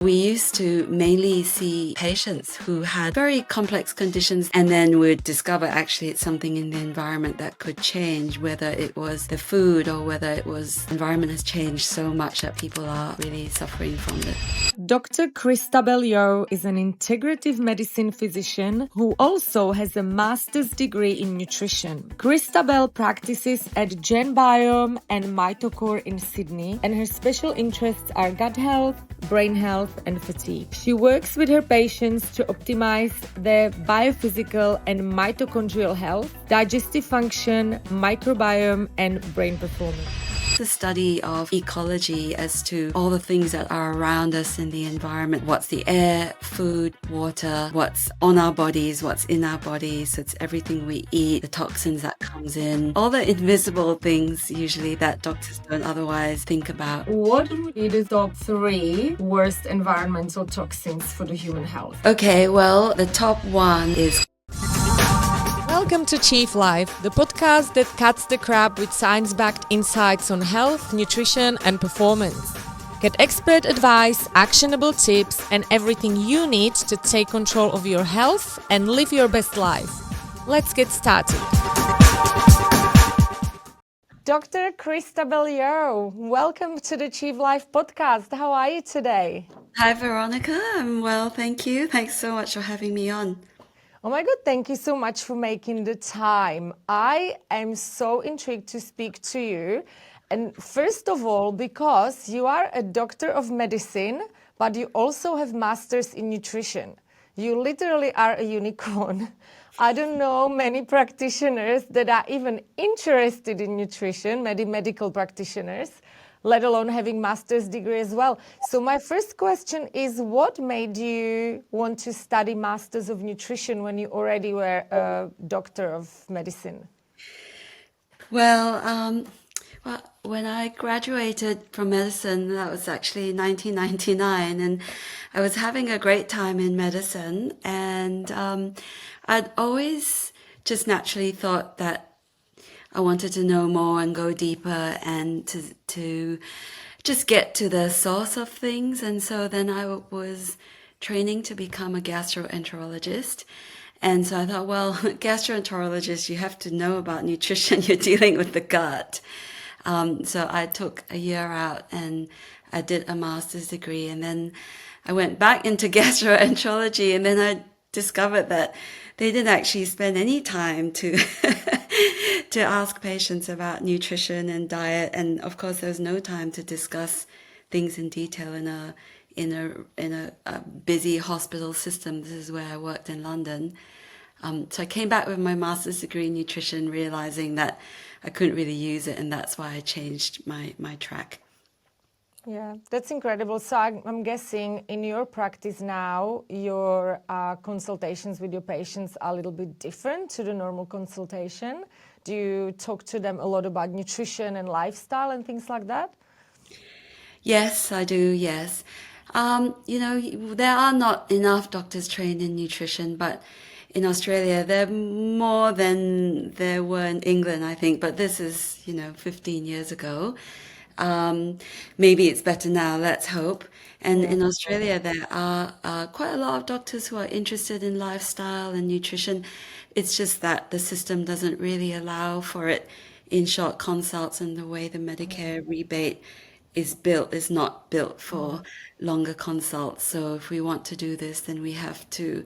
We used to mainly see patients who had very complex conditions, and then we'd discover actually it's something in the environment that could change, whether it was the food or whether it was the environment has changed so much that people are really suffering from it. Dr Christabelle Yeoh is an integrative medicine physician who also has a master's degree in nutrition. Christabelle practices at Genbiome and Mito Core in Sydney, and her special interests are gut health, brain health, and fatigue. She works with her patients to optimize their biophysical and mitochondrial health, digestive function, microbiome, and brain performance. The study of ecology as to all the things that are around us in the environment. What's the air, food, water, what's on our bodies, what's in our bodies. It's everything we eat, the toxins that comes in, all the invisible things usually that doctors don't otherwise think about. What would be the top 3 worst environmental toxins for the human health? Okay, well, the top one is Welcome to Chief Life, the podcast that cuts the crap with science-backed insights on health, nutrition, and performance. Get expert advice, actionable tips, and everything you need to take control of your health and live your best life. Let's get started. Dr. Christabelle Yeoh, welcome to the Chief Life podcast. How are you today? Hi, Veronica. I'm well, thank you. Thanks so much for having me on. Oh my God, thank you so much for making the time. I am so intrigued to speak to you. And first of all, because you are a doctor of medicine, but you also have masters in nutrition. You literally are a unicorn. I don't know many practitioners that are even interested in nutrition, medical practitioners, let alone having master's degree as well. So my first question is, what made you want to study Masters of Nutrition when you already were a doctor of medicine? Well, when I graduated from medicine, that was actually 1999, and I was having a great time in medicine, and I'd always just naturally thought that I wanted to know more and go deeper and to just get to the source of things. And so then I was training to become a gastroenterologist. And so I thought, well, gastroenterologist, you have to know about nutrition. You're dealing with the gut. So I took a year out and I did a master's degree. And then I went back into gastroenterology, and then I discovered that they didn't actually spend any time to to ask patients about nutrition and diet, and of course there was no time to discuss things in detail in a busy hospital system. This is where I worked in London. So I came back with my master's degree in nutrition, realizing that I couldn't really use it, and that's why I changed my track. Yeah, that's incredible. So I'm guessing in your practice now, your consultations with your patients are a little bit different to the normal consultation. Do you talk to them a lot about nutrition and lifestyle and things like that? Yes, I do, yes. There are not enough doctors trained in nutrition, but in Australia, there are more than there were in England, I think. But this is, 15 years ago. Maybe it's better now, let's hope. And in Australia, there are quite a lot of doctors who are interested in lifestyle and nutrition. It's just that the system doesn't really allow for it in short consults, and the way the Medicare rebate is not built for longer consults. So if we want to do this, then we have to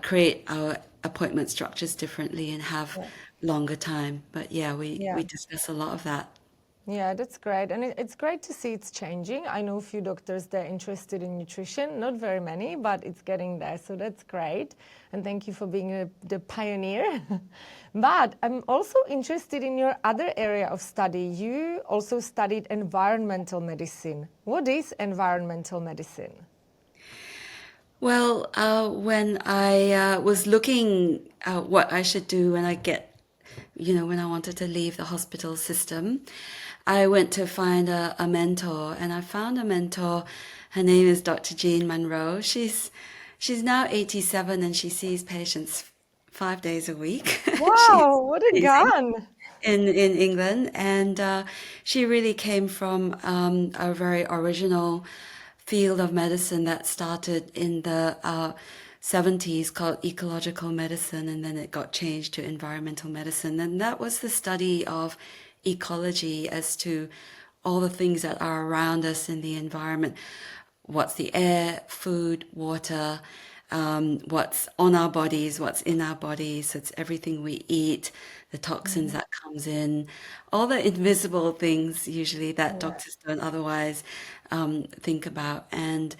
create our appointment structures differently and have longer time. But yeah, we discuss a lot of that. Yeah, that's great. And it's great to see it's changing. I know a few doctors that are interested in nutrition, not very many, but it's getting there. So that's great. And thank you for being the pioneer. But I'm also interested in your other area of study. You also studied environmental medicine. What is environmental medicine? Well, when I was looking at what I should do when when I wanted to leave the hospital system, I went to find a mentor, and I found a mentor. Her name is Dr. Jean Monroe. She's now 87, and she sees patients 5 days a week. She's Wow, what a amazing gun! in England, and she really came from a very original field of medicine that started in the 70s called ecological medicine, and then it got changed to environmental medicine. And that was the study of ecology as to all the things that are around us in the environment. What's the air, food, water, what's on our bodies, what's in our bodies. It's everything we eat, the toxins that comes in, all the invisible things usually that Yeah. doctors don't otherwise think about. And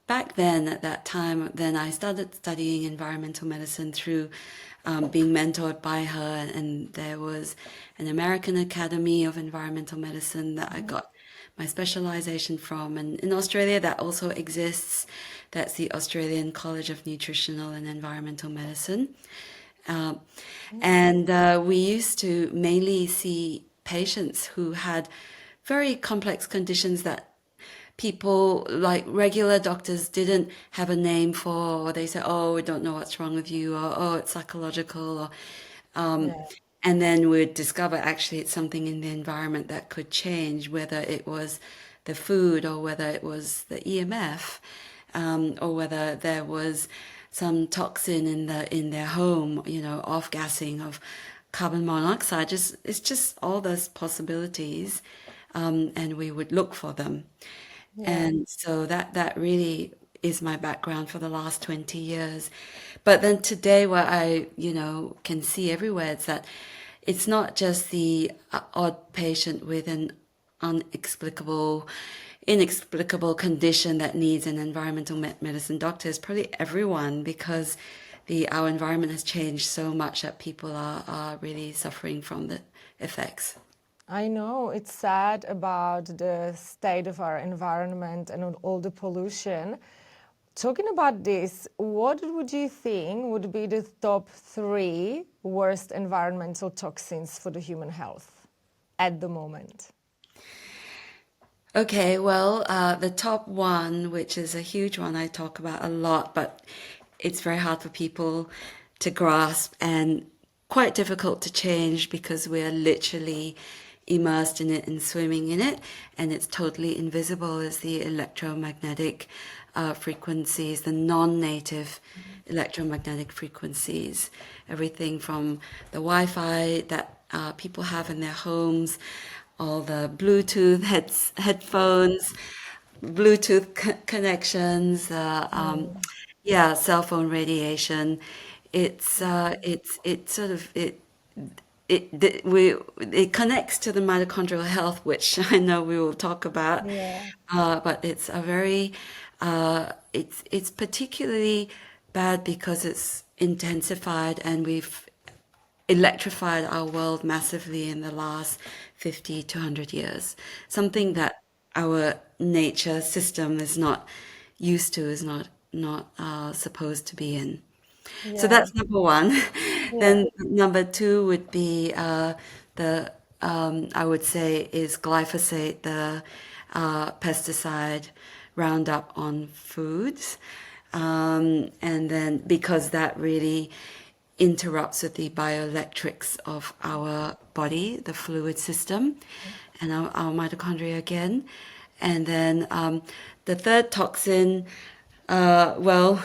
back then, at that time, then I started studying environmental medicine through being mentored by her, and there was an American Academy of Environmental Medicine that I got my specialization from. And in Australia, that also exists. That's the Australian College of Nutritional and Environmental Medicine. Um, and we used to mainly see patients who had very complex conditions that people like regular doctors didn't have a name for, or they say, oh, we don't know what's wrong with you, or oh, it's psychological, or Yeah. and then we'd discover actually it's something in the environment that could change, whether it was the food or whether it was the EMF, or whether there was some toxin in their home, off gassing of carbon monoxide. Just it's just all those possibilities, and we would look for them. Yeah. And so that really is my background for the last 20 years. But then today, what I, can see everywhere is that it's not just the odd patient with an unexplicable, inexplicable condition that needs an environmental medicine doctor. It's probably everyone because our environment has changed so much that people are really suffering from the effects. I know it's sad about the state of our environment and all the pollution. Talking about this, what would you think would be the top three worst environmental toxins for the human health at the moment? Okay, well, the top one, which is a huge one I talk about a lot, but it's very hard for people to grasp and quite difficult to change because we're literally immersed in it and swimming in it, and it's totally invisible, is the electromagnetic frequencies, the non-native electromagnetic frequencies, everything from the Wi-Fi that people have in their homes, all the Bluetooth headphones, Bluetooth connections, yeah, cell phone radiation. It's sort of it connects to the mitochondrial health, which I know we will talk about. Yeah. But it's a very it's particularly bad because it's intensified and we've electrified our world massively in the last 50 to 100 years. Something that our nature system is not used to, is not supposed to be in. So Yeah. that's number one. Yeah. Then number two would be the I would say is glyphosate, the pesticide Roundup on foods, and then because that really interrupts with the bioelectrics of our body, the fluid system, and our mitochondria again. And then the third toxin, well,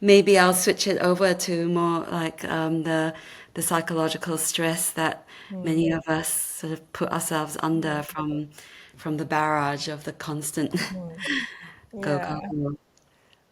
maybe I'll switch it over to more like the psychological stress that many of us sort of put ourselves under from the barrage of the constant go Yeah. go go.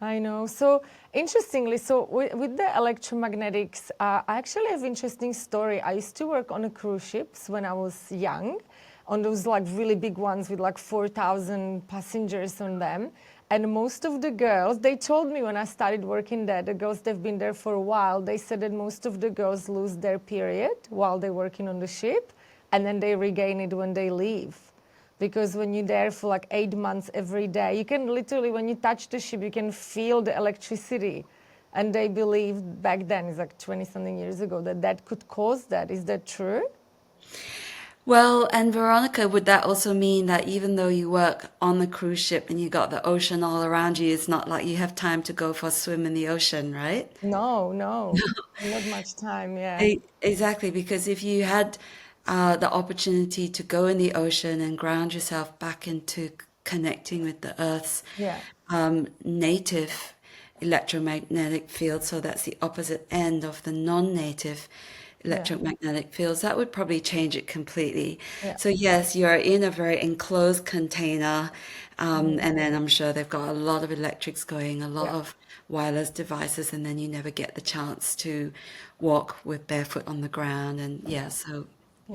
I know. So interestingly, so with the electromagnetics, I actually have interesting story. I used to work on a cruise ships when I was young, on those like really big ones with like 4,000 passengers on them. And most of the girls, they told me when I started working there, the girls they've been there for a while, they said that most of the girls lose their period while they're working on the ship, and then they regain it when they leave. Because when you're there for like 8 months every day, you can literally, when you touch the ship, you can feel the electricity. And they believed back then, it's like 20 something years ago, that that could cause that. Is that true? Well, and Veronica, would that also mean that even though you work on the cruise ship and you got the ocean all around you, it's not like you have time to go for a swim in the ocean, right? No, no, not much time, yeah. Exactly, because if you had the opportunity to go in the ocean and ground yourself back into connecting with the Earth's Yeah. native electromagnetic field. So that's the opposite end of the non-native Yeah. electromagnetic fields. That would probably change it completely. Yeah. So yes, you are in a very enclosed container, Mm. and then I'm sure they've got a lot of electrics going, a lot Yeah. of wireless devices, and then you never get the chance to walk with barefoot on the ground. And yeah, so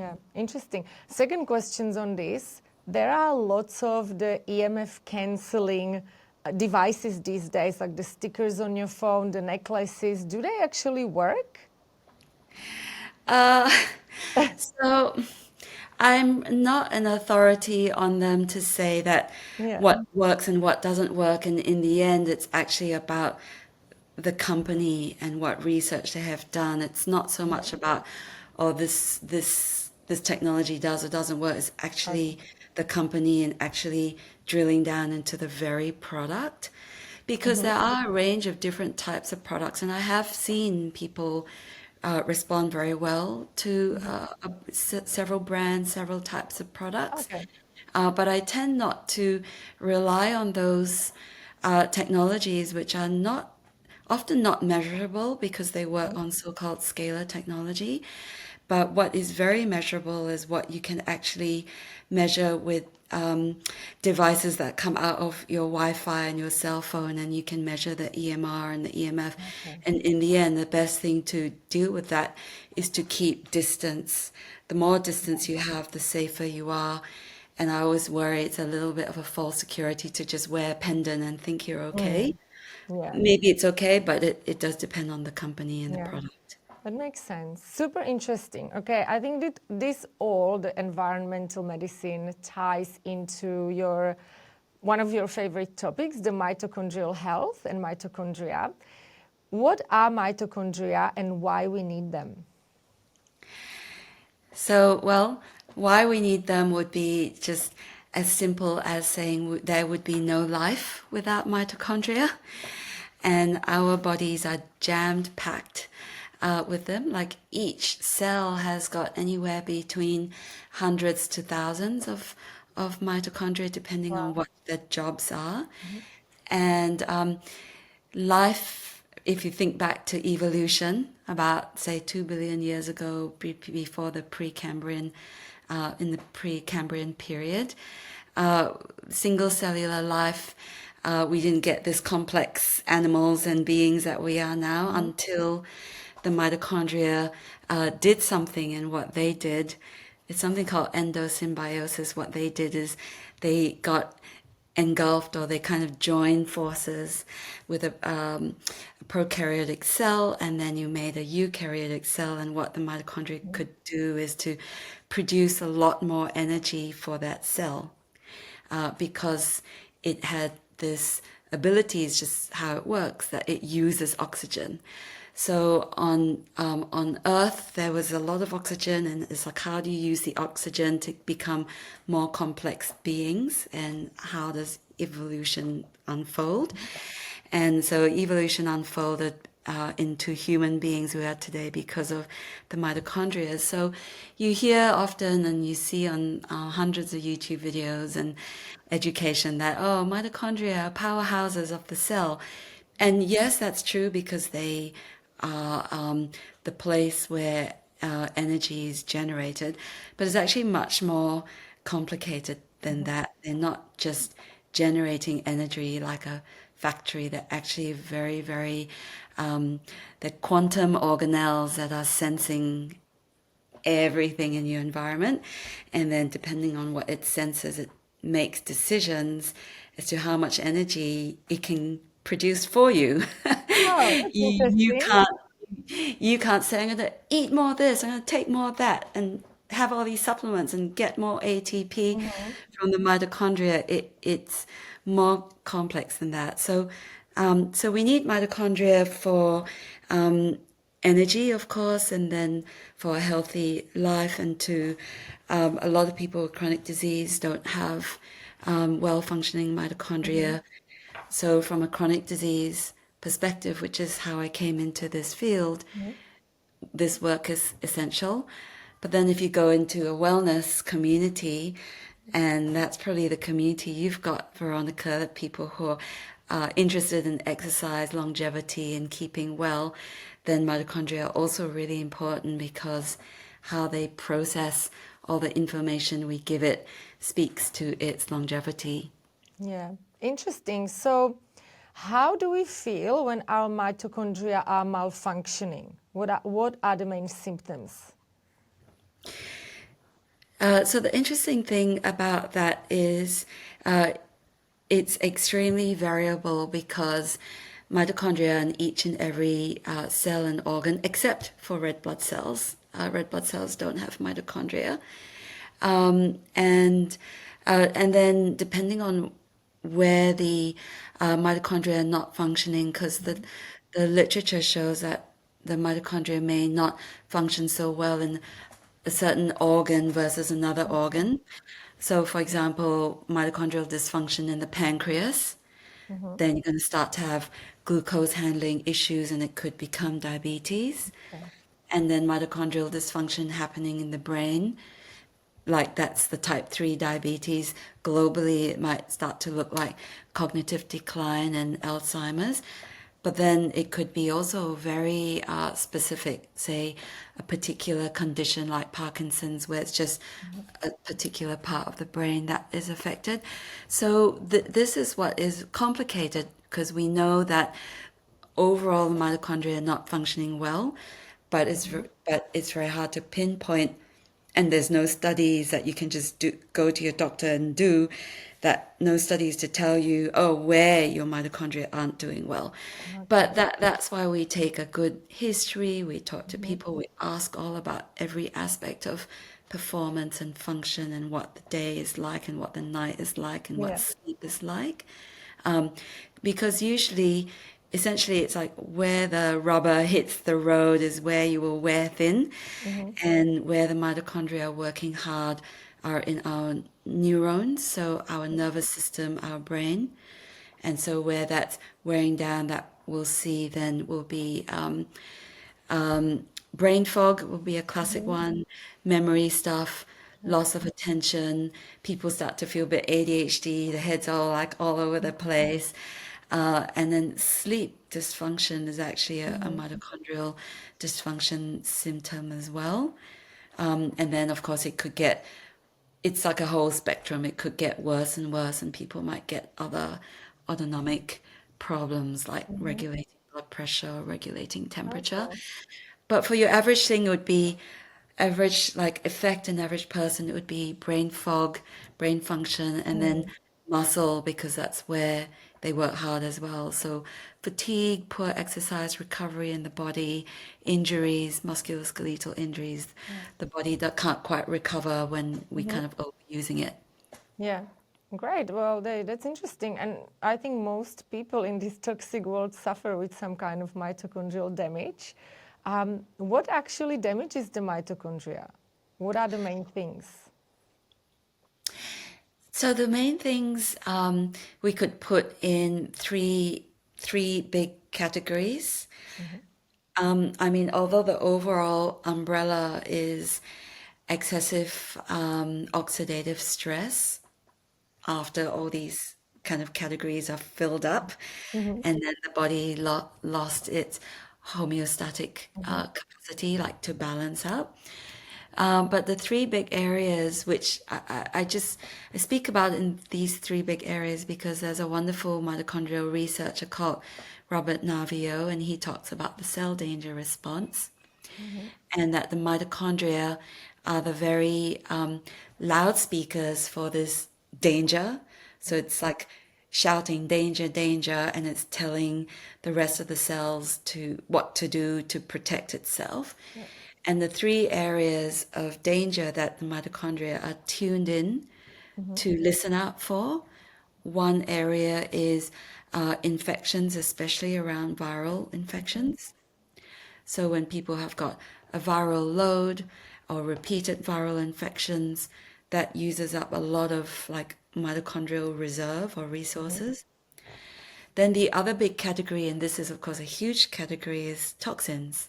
Yeah, interesting. Second questions on this. There are lots of the EMF cancelling devices these days, like the stickers on your phone, the necklaces. Do they actually work? uh, so I'm not an authority on them to say that Yeah. what works and what doesn't work. And in the end, it's actually about the company and what research they have done. It's not so much about, oh, this technology does or doesn't work. It's Okay. actually the company and actually drilling down into the very product. Because there are a range of different types of products, and I have seen people respond very well to several brands, several types of products. Okay. But I tend not to rely on those technologies, which are not often not measurable because they work on so-called scalar technology. But what is very measurable is what you can actually measure with devices that come out of your Wi-Fi and your cell phone, and you can measure the EMR and the EMF. Okay. And in the end, the best thing to deal with that is to keep distance. The more distance you have, the safer you are. And I always worry it's a little bit of a false security to just wear a pendant and think you're okay. Mm. Yeah. Maybe it's okay, but it does depend on the company and the Yeah. product. That makes sense. Super interesting. Okay, I think that this all, the environmental medicine, ties into your one of your favorite topics, the mitochondrial health and mitochondria. What are mitochondria and why we need them? So, well, why we need them would be just as simple as saying there would be no life without mitochondria, and our bodies are jammed packed with them. Like each cell has got anywhere between hundreds to thousands of mitochondria, depending on Wow. what their jobs are. And life, if you think back to evolution, about say 2 billion years ago, before the Precambrian, in the Precambrian period, single cellular life, we didn't get this complex animals and beings that we are now until the mitochondria did something, and what they did, it's something called endosymbiosis. What they did is they got engulfed, or they kind of joined forces with a prokaryotic cell, and then you made a eukaryotic cell. And what the mitochondria could do is to produce a lot more energy for that cell, because it had this ability, is just how it works, that it uses oxygen. So on Earth there was a lot of oxygen, and it's like, how do you use the oxygen to become more complex beings, and how does evolution unfold? And so evolution unfolded into human beings we are today because of the mitochondria. So you hear often and you see on hundreds of YouTube videos and education that, oh, mitochondria are powerhouses of the cell. And yes, that's true, because they are the place where energy is generated. But it's actually much more complicated than that. They're not just generating energy like a factory. They're actually very, very, they're quantum organelles that are sensing everything in your environment. And then depending on what it senses, it makes decisions as to how much energy it can produce for you. Oh, that's You interesting. can't say, I'm going to eat more of this, I'm going to take more of that, and have all these supplements and get more ATP from the mitochondria. It's more complex than that. So we need mitochondria for energy, of course, and then for a healthy life, and to a lot of people with chronic disease don't have well-functioning mitochondria. So from a chronic disease perspective, which is how I came into this field, this work is essential. But then if you go into a wellness community, And that's probably the community you've got, Veronica, that people who are interested in exercise, longevity, and keeping well. Then mitochondria are also really important because how they process all the information we give it speaks to its longevity. Yeah, interesting. So, how do we feel when our mitochondria are malfunctioning? What are the main symptoms? So the interesting thing about that is it's extremely variable because mitochondria in each and every cell and organ, except for red blood cells don't have mitochondria, and then depending on where the mitochondria are not functioning, because the literature shows that the mitochondria may not function so well in a certain organ versus another organ. So, for example, mitochondrial dysfunction in the pancreas, Mm-hmm. then you're going to start to have glucose handling issues and it could become diabetes. Okay. And then mitochondrial dysfunction happening in the brain, like that's the type 3 diabetes. Globally, it might start to look like cognitive decline and Alzheimer's. But then it could be also very specific, say a particular condition like Parkinson's, where it's just a particular part of the brain that is affected. So this is what is complicated because we know that overall the mitochondria are not functioning well, but it's very hard to pinpoint, and there's no studies that you can just go to your doctor and do that, no studies to tell you, oh, where your mitochondria aren't doing well. But that's why we take a good history, we talk to people, we ask all about every aspect of performance and function and what the day is like and what the night is like and what Yeah. sleep is like. Um, because usually, essentially, it's like where the rubber hits the road is where you will wear thin, Mm-hmm. and where the mitochondria are working hard are in our neurons, so our nervous system, our brain. And so where that's wearing down, that we'll see then will be brain fog will be a classic one, memory stuff, loss of attention. People start to feel a bit ADHD, the head's all like all over the place. And then sleep dysfunction is actually a mitochondrial dysfunction symptom as well. And then, of course, it's like a whole spectrum. It could get worse and worse, and people might get other autonomic problems like regulating blood pressure, regulating temperature. Okay. But for your average thing, it would be average, like affect an average person, it would be brain fog, brain function, and then muscle, because that's where they work hard as well. So fatigue, poor exercise, recovery in the body, injuries, musculoskeletal injuries, the body that can't quite recover when we kind of overusing it. Yeah, great. Well, that's interesting. And I think most people in this toxic world suffer with some kind of mitochondrial damage. What actually damages the mitochondria? What are the main things? So the main things we could put in three big categories. I mean, although the overall umbrella is excessive oxidative stress after all these kind of categories are filled up, Mm-hmm. and then the body lost its homeostatic capacity, like to balance out. But the three big areas, which I speak about in these three big areas because there's a wonderful mitochondrial researcher called Robert Navio, and he talks about the cell danger response, Mm-hmm. and that the mitochondria are the very loudspeakers for this danger. So it's like shouting danger, danger, and it's telling the rest of the cells to what to do to protect itself. Yeah. And the three areas of danger that the mitochondria are tuned in Mm-hmm. to listen out for. One area is infections, especially around viral infections. So when people have got a viral load or repeated viral infections, that uses up a lot of like mitochondrial reserve or resources. Then the other big category, and this is of course a huge category, is toxins.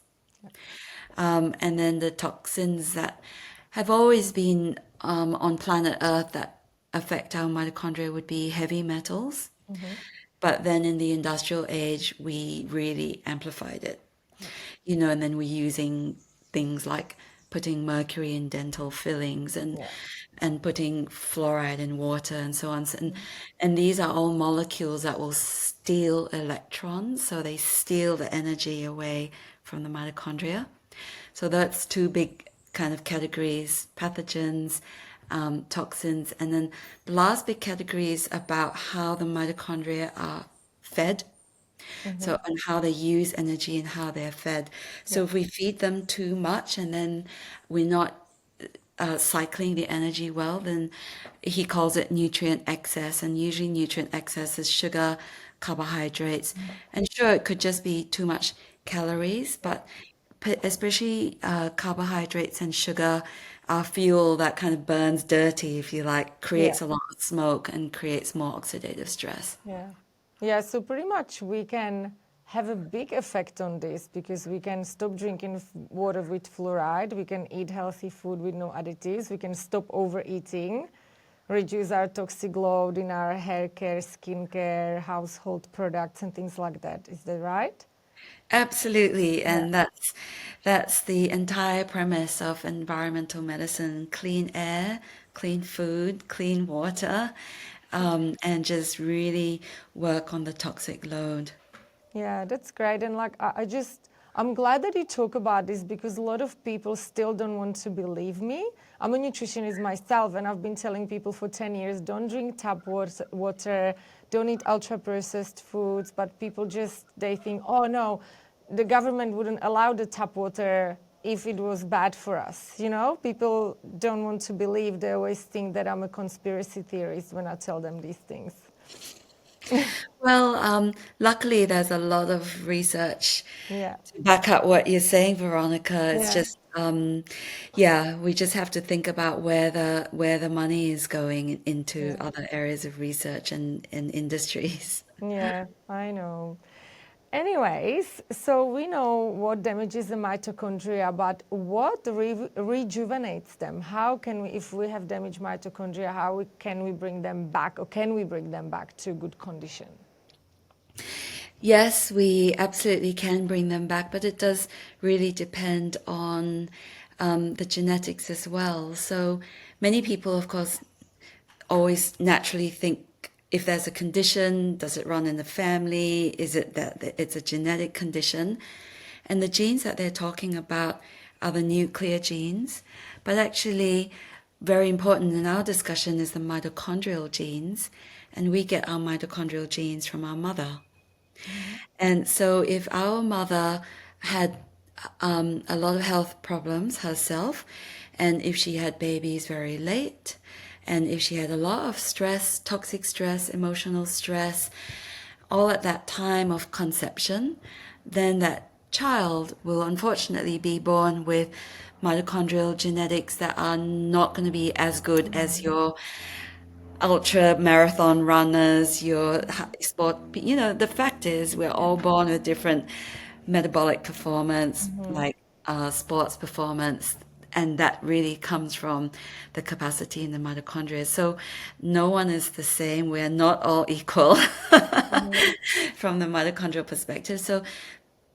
And then the toxins that have always been on planet Earth that affect our mitochondria would be heavy metals. Mm-hmm. But then in the industrial age, we really amplified it, Yeah. and then we're using things like putting mercury in dental fillings Yeah. and putting fluoride in water and so on. Mm-hmm. And these are all molecules that will steal electrons, so they steal the energy away from the mitochondria. So that's two big kind of categories: pathogens, toxins, and then the last big category is about how the mitochondria are fed. Mm-hmm. So, and how they use energy and how they're fed. Yeah. So, if we feed them too much and then we're not cycling the energy well, then he calls it nutrient excess. And usually, nutrient excess is sugar, carbohydrates, and sure, it could just be too much calories, Yeah. but especially carbohydrates and sugar are fuel that kind of burns dirty, if you like, Yeah. creates a lot of smoke and creates more oxidative stress. Yeah. Yeah. So pretty much we can have a big effect on this because we can stop drinking water with fluoride. We can eat healthy food with no additives. We can stop overeating, reduce our toxic load in our hair care, skin care, household products, and things like that. Is that right? Absolutely, Yeah. and that's the entire premise of environmental medicine: clean air, clean food, clean water, and just really work on the toxic load. Yeah, that's great. And like, I'm glad that you talk about this because a lot of people still don't want to believe me. I'm a nutritionist myself, and I've been telling people for 10 years don't drink tap water, don't eat ultra processed foods. But people just, they think, oh no, the government wouldn't allow the tap water if it was bad for us. You know, people don't want to believe. They always think that I'm a conspiracy theorist when I tell them these things. Well, luckily there's a lot of research Yeah. to back up what you're saying, Veronica. It's Yeah. just, yeah, we just have to think about where the money is going into Yeah. other areas of research and industries. Yeah, I know. Anyways, so we know what damages the mitochondria, but what rejuvenates them? How can we, if we have damaged mitochondria, can we bring them back, or can we bring them back to good condition? Yes, we absolutely can bring them back, but it does really depend on the genetics as well. So many people, of course, always naturally think, if there's a condition, does it run in the family? Is it that it's a genetic condition? And the genes that they're talking about are the nuclear genes, but actually, very important in our discussion is the mitochondrial genes, and we get our mitochondrial genes from our mother. Mhm. And so, if our mother had a lot of health problems herself, and if she had babies very late, and if she had a lot of stress, toxic stress, emotional stress, all at that time of conception, then that child will unfortunately be born with mitochondrial genetics that are not going to be as good as your ultra marathon runners, your sport. The fact is, we're Yeah. all born with different metabolic performance, Mhm. like sports performance, and that really comes from the capacity in the mitochondria. So no one is the same. We're not all equal Mhm. from the mitochondrial perspective.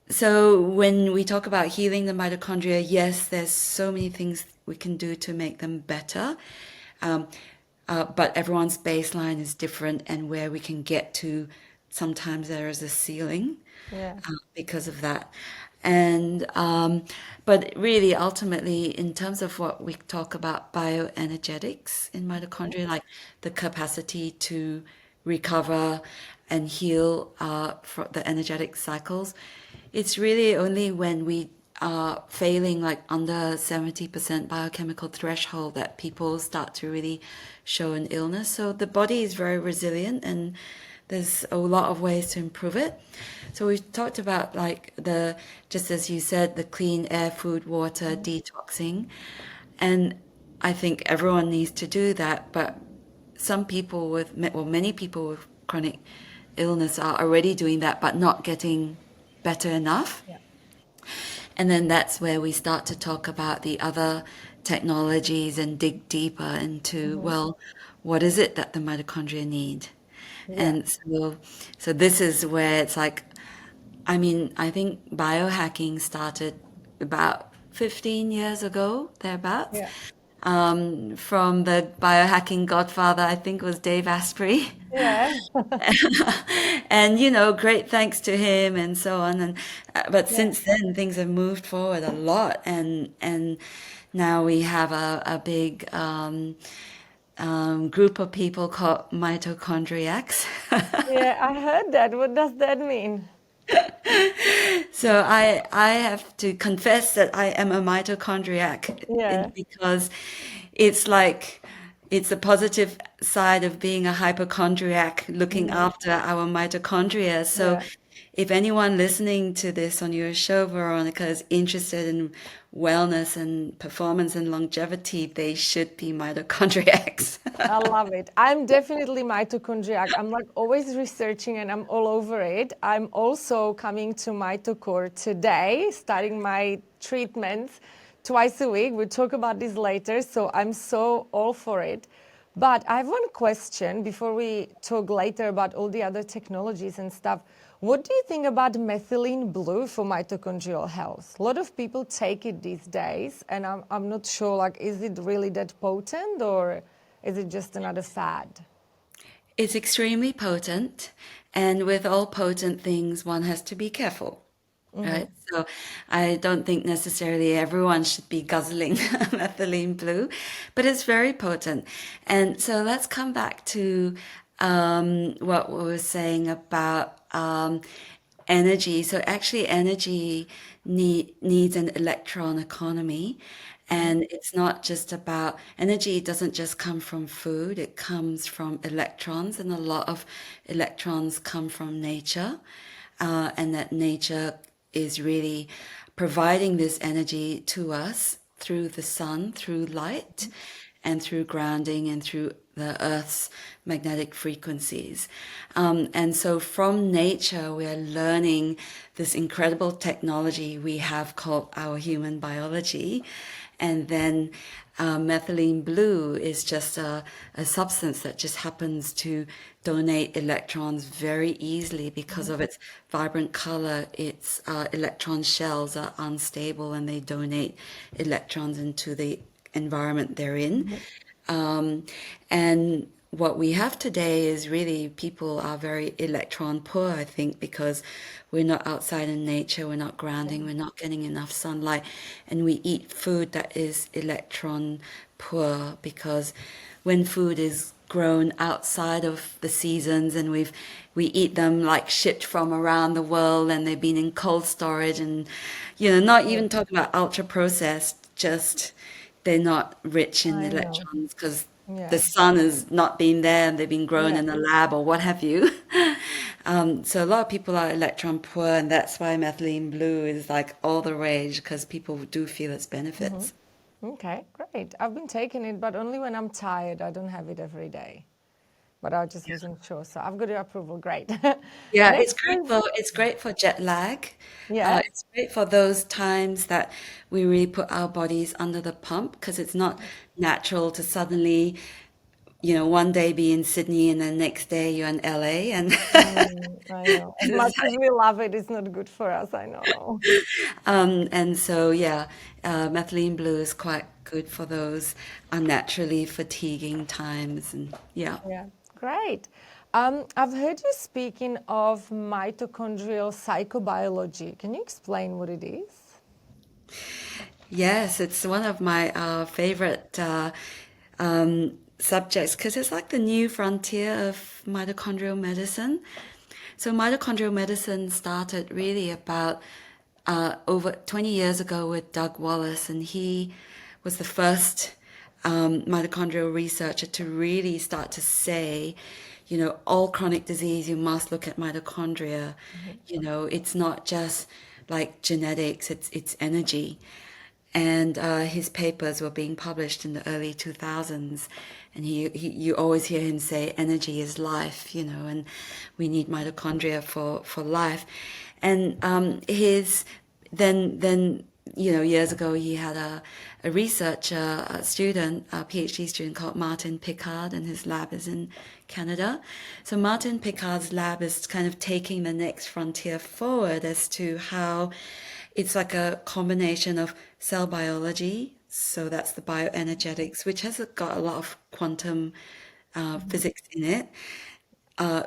So when we talk about healing the mitochondria, yes, there's so many things we can do to make them better. Um, but everyone's baseline is different, and where we can get to, sometimes there is a ceiling Yeah. because of that. And but really, ultimately, in terms of what we talk about bioenergetics in mitochondria, like the capacity to recover and heal for the energetic cycles, it's really only when we are failing like under 70% biochemical threshold that people start to really show an illness. So the body is very resilient, and there's a lot of ways to improve it. So we've talked about like just as you said, the clean air, food, water, detoxing. And I think everyone needs to do that. But some people many people with chronic illness are already doing that, but not getting better enough. Yeah. And then that's where we start to talk about the other technologies and dig deeper into, Mhm. well, what is it that the mitochondria need? Yeah. And so this is where it's like, I mean, I think biohacking started about 15 years ago, thereabouts, Yeah. from the biohacking godfather, I think was Dave Asprey. Yeah. And, great thanks to him and so on. And but Yeah. since then, things have moved forward a lot, and now we have a big group of people called mitochondriacs. Yeah, I heard that. What does that mean? So I have to confess that I am a mitochondriac Yeah. because it's like it's a positive side of being a hypochondriac, looking Mhm. after our mitochondria. So Yeah. if anyone listening to this on your show, Veronica, is interested in wellness and performance and longevity, they should be mitochondriacs. I love it. I'm definitely mitochondriac. I'm like always researching and I'm all over it. I'm also coming to Mito Core today, starting my treatments twice a week. We'll talk about this later. So I'm so all for it. But I have one question before we talk later about all the other technologies and stuff. What do you think about methylene blue for mitochondrial health? A lot of people take it these days, and I'm not sure, like, is it really that potent or is it just another fad? It's extremely potent, and with all potent things, one has to be careful. Right. So I don't think necessarily everyone should be guzzling methylene blue, but it's very potent. And so let's come back to what we were saying about energy. So actually, energy needs an electron economy. And it's not just about energy, doesn't just come from food, it comes from electrons, and a lot of electrons come from nature. And that nature is really providing this energy to us through the sun, through light, and through grounding and through the Earth's magnetic frequencies. And so from nature, we are learning this incredible technology we have called our human biology. And then methylene blue is just a substance that just happens to donate electrons very easily because of its vibrant color. Its electron shells are unstable and they donate electrons into the environment they're in. And what we have today is really people are very electron poor, I think, because we're not outside in nature, we're not grounding, we're not getting enough sunlight, and we eat food that is electron poor because when food is grown outside of the seasons and we eat them like shipped from around the world and they've been in cold storage and not Yeah, even talking about ultra processed, just they're not rich in I know. electrons because the Yeah, sun has not been there and they've been grown yeah. in a lab or what have you. So a lot of people are electron poor, and that's why methylene blue is like all the rage because people do feel its benefits. Okay, great. I've been taking it, but only when I'm tired. I don't have it every day. But I just wasn't sure. So I've got your approval. Great. Yeah, Next is, it's great for jet lag. yeah. It's great for those times that we really put our bodies under the pump because it's not natural to suddenly, one day be in Sydney and then next day you're in LA and I know. As much it's as we love it, it's not good for us. I know. and so yeah, methylene blue is quite good for those unnaturally fatiguing times and yeah. Yeah, great. I've heard you speaking of mitochondrial psychobiology. Can you explain what it is? Yes, it's one of my favorite subjects because it's like the new frontier of mitochondrial medicine. So mitochondrial medicine started really about over 20 years ago with Doug Wallace, and he was the first mitochondrial researcher to really start to say, all chronic disease, you must look at mitochondria. It's not just like genetics, it's energy. And his papers were being published in the early 2000s. And you always hear him say, energy is life, and we need mitochondria for life. And then years ago, he had a researcher, a student, a PhD student called Martin Picard, and his lab is in Canada. So Martin Picard's lab is kind of taking the next frontier forward as to how it's like a combination of cell biology. So that's the bioenergetics, which has got a lot of quantum Mhm. physics in it,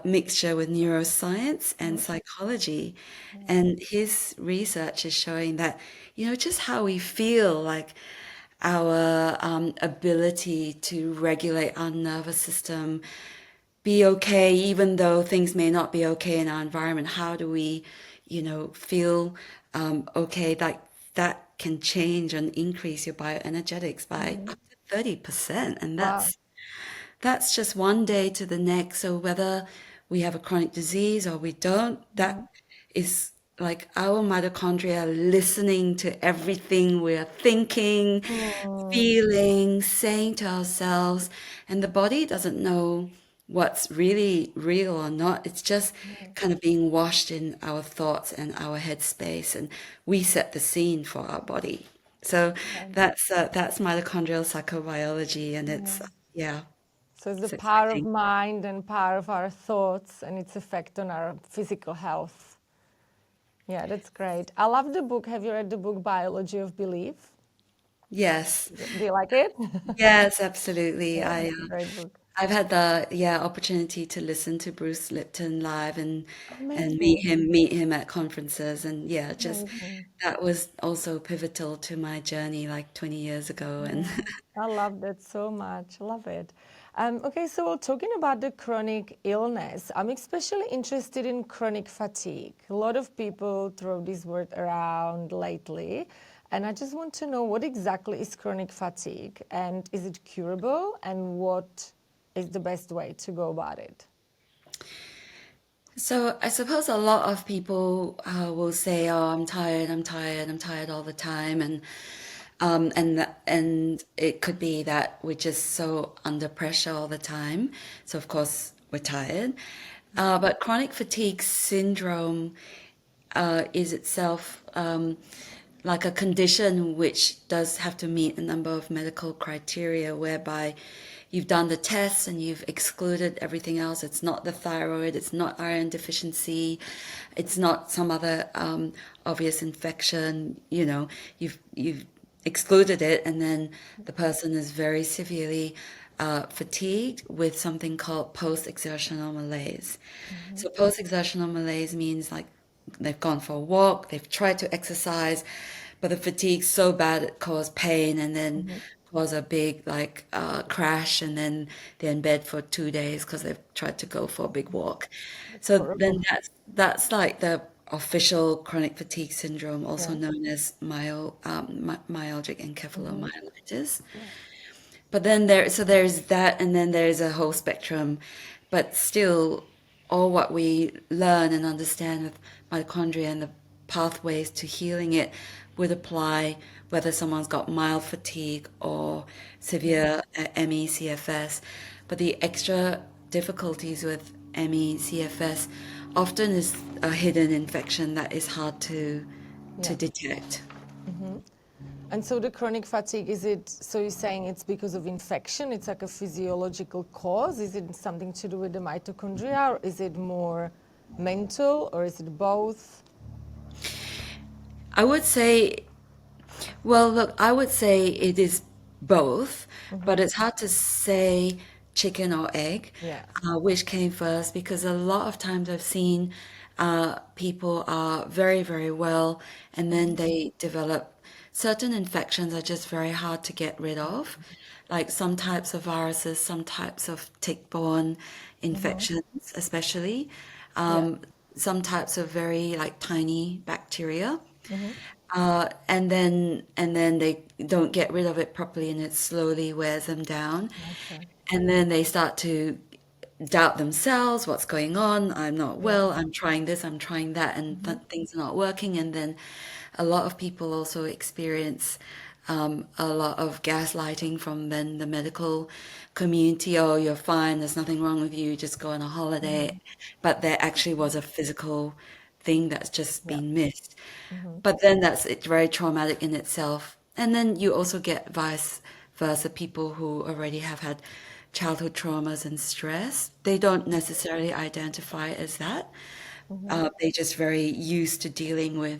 mixture with neuroscience and Mhm. psychology. Yeah. And his research is showing that, just how we feel, like our ability to regulate our nervous system, be okay, even though things may not be okay in our environment. How do we, feel okay? Like that can change and increase your bioenergetics by Mhm. up to 30%. And Wow. that's just one day to the next. So whether we have a chronic disease or we don't, Mhm. that is like our mitochondria listening to everything we're thinking, Mm. feeling, saying to ourselves, and the body doesn't know what's really real or not. It's just Mhm. kind of being washed in our thoughts and our headspace, and we set the scene for our body. So Yeah. that's mitochondrial psychobiology, and it's Yeah. yeah, So it's the it's power of exciting. mind and power of our thoughts and its effect on our physical health. Yeah, that's great. I love the book. Have you read the book Biology of Belief? Yes, Do you like it? yes, absolutely. Yeah, it's a great book. I've had the opportunity to listen to Bruce Lipton live and Amazing. meet him at conferences, and yeah, just Amazing. that was also pivotal to my journey like 20 years ago. And Yeah, I love that so much. I love it. Okay, so we're talking about the chronic illness. I'm especially interested in chronic fatigue. A lot of people throw this word around lately, and I just want to know what exactly is chronic fatigue and is it curable and what is the best way to go about it? so I suppose a lot of people will say, "Oh, I'm tired, I'm tired, I'm tired all the time," and it could be that we're just so under pressure all the time. So of course we're tired. But chronic fatigue syndrome is itself like a condition which does have to meet a number of medical criteria, whereby you've done the tests and you've excluded everything else. It's not the thyroid, it's not iron deficiency, it's not some other obvious infection. You've excluded it, and then the person is very severely fatigued with something called post-exertional malaise. Mhm. So post-exertional malaise means like they've gone for a walk, they've tried to exercise, but the fatigue's so bad it caused pain, and then Mhm. cause a big like crash, and then they're in bed for 2 days because they've tried to go for a big walk. That's So then horrible. that's like the official chronic fatigue syndrome, also Yeah. known as myalgic Mhm. encephalomyelitis. Yeah. But then there's that, and then there's a whole spectrum. But still, all what we learn and understand with mitochondria and the pathways to healing it would apply whether someone's got mild fatigue or Mhm. severe ME/CFS. But the extra difficulties with ME/CFS often is a hidden infection that is hard to Yeah. detect. Mhm. And so the chronic fatigue, is it, so you're saying it's because of infection? It's like a physiological cause? Is it something to do with the mitochondria, or is it more mental, or is it both? I would say Well, look, I would say it is both, but Hmm. it's hard to say chicken or egg, Yeah. which came first, because a lot of times I've seen people are very, very well, and then Hmm. they develop certain infections are just very hard to get rid of, like some types of viruses, some types of tick-borne Hmm. infections, especially, Yeah. um, some types of very like tiny bacteria. Hmm. And then they don't get rid of it properly, and it slowly wears them down. Okay. And then they start to doubt themselves, what's going on? I'm not Yeah. well, I'm trying this, I'm trying that, and Hmm. things are not working. And then a lot of people also experience a lot of gaslighting from then the medical community. Oh, you're fine, there's nothing wrong with you, just go on a holiday. Hmm. But there actually was a physical thing that's just Yeah. been missed. But then it's very traumatic in itself. And then you also get vice versa, people who already have had childhood traumas and stress. They don't necessarily identify as that. They're just very used to dealing with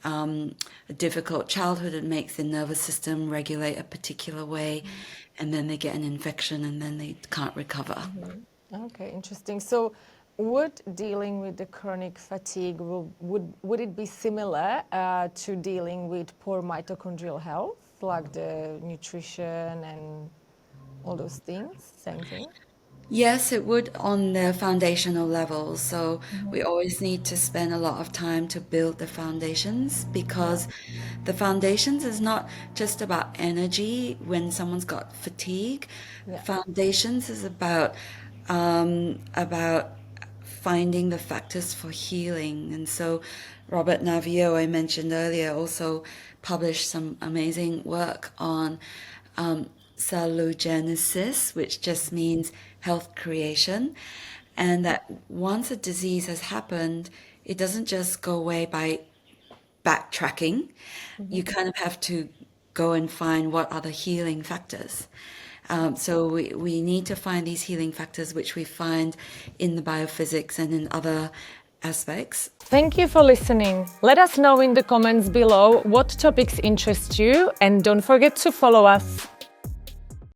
a difficult childhood. It makes the nervous system regulate a particular way, and then they get an infection and then they can't recover. Okay, interesting. So would dealing with the chronic fatigue, would it be similar to dealing with poor mitochondrial health, like the nutrition and all those things? Same thing? Yes, it would on the foundational level. So we always need to spend a lot of time to build the foundations, Yeah, because the foundations is not just about energy when someone's got fatigue. yeah. Foundations is about finding the factors for healing. And so Robert Naviaux, I mentioned earlier, also published some amazing work on cellulogenesis, which just means health creation. And that once a disease has happened, it doesn't just go away by backtracking. You kind of have to go and find what are the healing factors. So we need to find these healing factors, which we find in the biophysics and in other aspects. Thank you for listening. Let us know in the comments below what topics interest you, and don't forget to follow us.